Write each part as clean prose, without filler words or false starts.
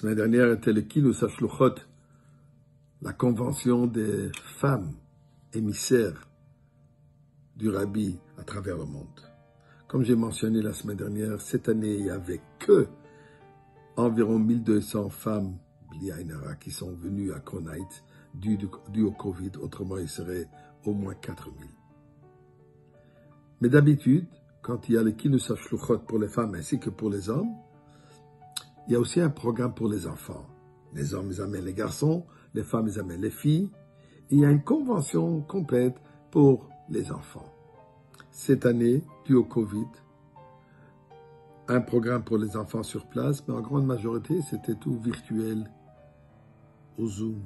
semaine dernière était le Kinus HaShluchot, la convention des femmes émissaires du Rabbi à travers le monde. Comme j'ai mentionné la semaine dernière, cette année, il n'y avait que environ 1200 femmes Bli Ayin Hara qui sont venues à Kronait dû au Covid, autrement il serait au moins 4000. Mais d'habitude, quand il y a le Kinus HaShluchot pour les femmes ainsi que pour les hommes, il y a aussi un programme pour les enfants. Les hommes, ils amènent les garçons, les femmes, ils amènent les filles. Et il y a une convention complète pour les enfants. Cette année, dû au Covid, un programme pour les enfants sur place, mais en grande majorité, c'était tout virtuel, au Zoom.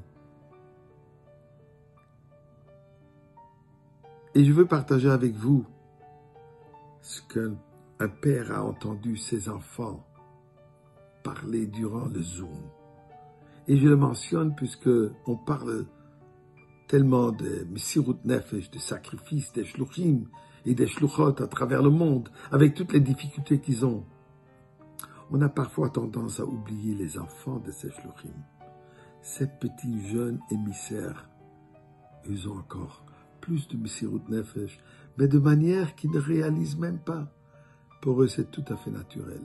Et je veux partager avec vous ce qu'un père a entendu ses enfants parler durant le Zoom. Et je le mentionne puisque on parle tellement de Messirut Nefesh, de sacrifices, des shluchim et des shluchot à travers le monde, avec toutes les difficultés qu'ils ont. On a parfois tendance à oublier les enfants de ces shluchim. Ces petits jeunes émissaires, ils ont encore plus de Messirut Nefesh, mais de manière qu'ils ne réalisent même pas. Pour eux, c'est tout à fait naturel.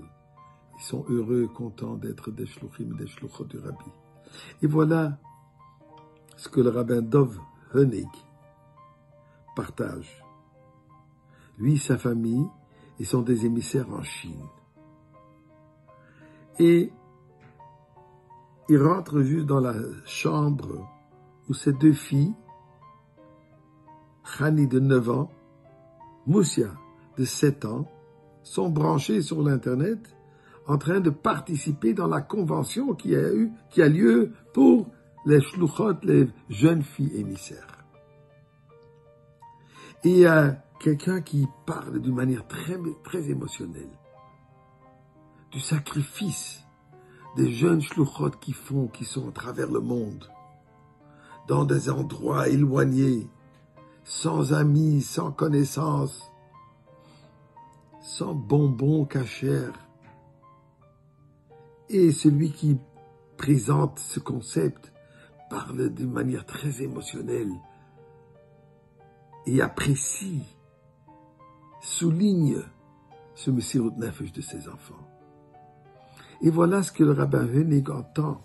Ils sont heureux, contents d'être des shluchim, des shluchot du Rabbi. Et voilà ce que le rabbin Dov Hoenig partage. Lui et sa famille, ils sont des émissaires en Chine. Et il rentre juste dans la chambre où ses deux filles, Khani de 9 ans, Moussia de 7 ans, sont branchées sur l'Internet en train de participer dans la convention qui a lieu pour les shluchot, les jeunes filles émissaires. Et il y a quelqu'un qui parle d'une manière très, très émotionnelle du sacrifice des jeunes shluchot qui sont à travers le monde, dans des endroits éloignés, sans amis, sans connaissances, sans bonbons cachers. Et celui qui présente ce concept parle d'une manière très émotionnelle et apprécie, souligne ce Messirut Nefesh de ses enfants. Et voilà ce que le rabbin Hoenig entend.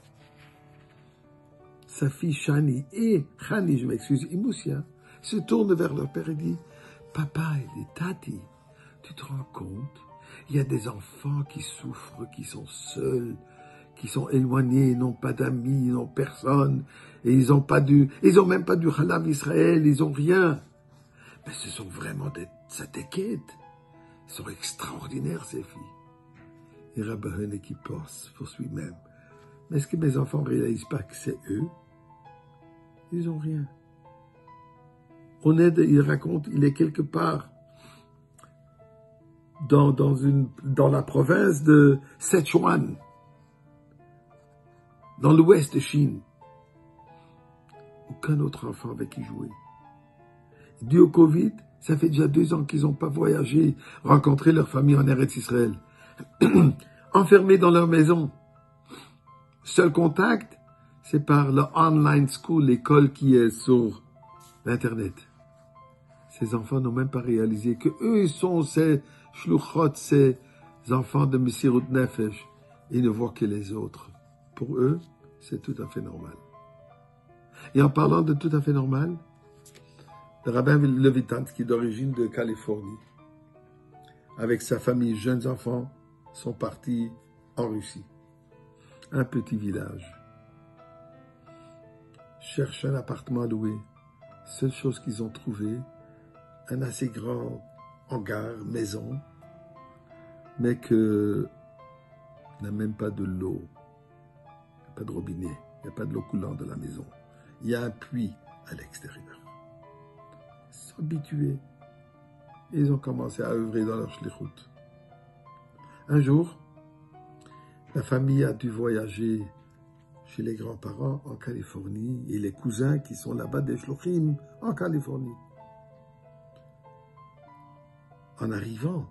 Sa fille Shani et Khani, je m'excuse, et Moussia se tournent vers leur père et disent « Papa et Tati, tu te rends compte ? Il y a des enfants qui souffrent, qui sont seuls, qui sont éloignés, ils n'ont pas d'amis, ils n'ont personne, et ils ont même pas du Halav Israël, ils ont rien. Mais ce sont vraiment des tzadékètes. Ils sont extraordinaires, ces filles. » Et Rabbi Hoenig qui pense pour lui-même. Mais est-ce que mes enfants ne réalisent pas que c'est eux? Ils n'ont rien. Il raconte, il est quelque part dans la province de Sichuan, dans l'ouest de Chine. Aucun autre enfant avec qui jouer. Dû au Covid, ça fait déjà 2 ans qu'ils n'ont pas voyagé, rencontré leur famille en Eretz Israël. Enfermés dans leur maison. Seul contact, c'est par le online school, l'école qui est sur l'Internet. Ces enfants n'ont même pas réalisé que eux sont ces shluchot, ces enfants de Messirut Nefesh. Ils ne voient que les autres. Pour eux, c'est tout à fait normal. Et en parlant de tout à fait normal, le rabbin Levitansky, d'origine de Californie, avec sa famille, jeunes enfants, sont partis en Russie. Un petit village. Cherchent un appartement à louer. Seule chose qu'ils ont trouvé, un assez grand hangar, maison, mais que n'a même pas de l'eau, pas de robinet, il n'y a pas de l'eau coulante dans la maison. Il y a un puits à l'extérieur. Ils sont habitués. Ils ont commencé à œuvrer dans leur shlichut. Un jour, la famille a dû voyager chez les grands-parents en Californie et les cousins qui sont là-bas des shluchim en Californie. En arrivant,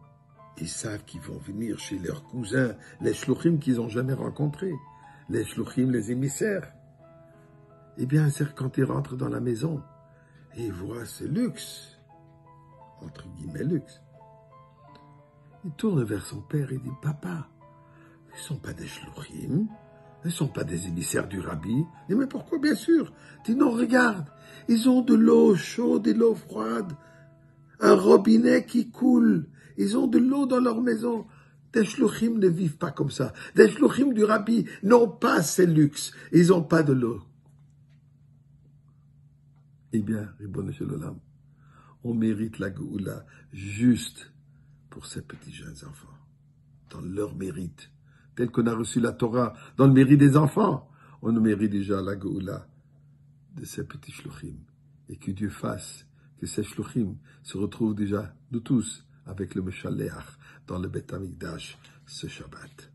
ils savent qu'ils vont venir chez leurs cousins, les shluchim qu'ils n'ont jamais rencontrés. les shluchim, les émissaires. Eh bien, c'est quand il rentre dans la maison et il voit ce luxe, entre guillemets luxe, il tourne vers son père et dit, « Papa, ils ne sont pas des shluchim, ils ne sont pas des émissaires du rabbi. » Et mais pourquoi, bien sûr? Il dit, « Non, regarde, ils ont de l'eau chaude et de l'eau froide, un robinet qui coule, ils ont de l'eau dans leur maison. » Des shluchim ne vivent pas comme ça. Des shluchim du rabbi n'ont pas ces luxes, ils n'ont pas de l'eau. Eh bien, Ribono Shel Olam, on mérite la Géoula juste pour ces petits jeunes enfants, dans leur mérite. Tel qu'on a reçu la Torah dans le mérite des enfants, on nous mérite déjà la Géoula de ces petits shluchim. Et que Dieu fasse que ces shluchim se retrouvent déjà, nous tous, avec le Meshalleach dans le Beth Amikdash ce Shabbat.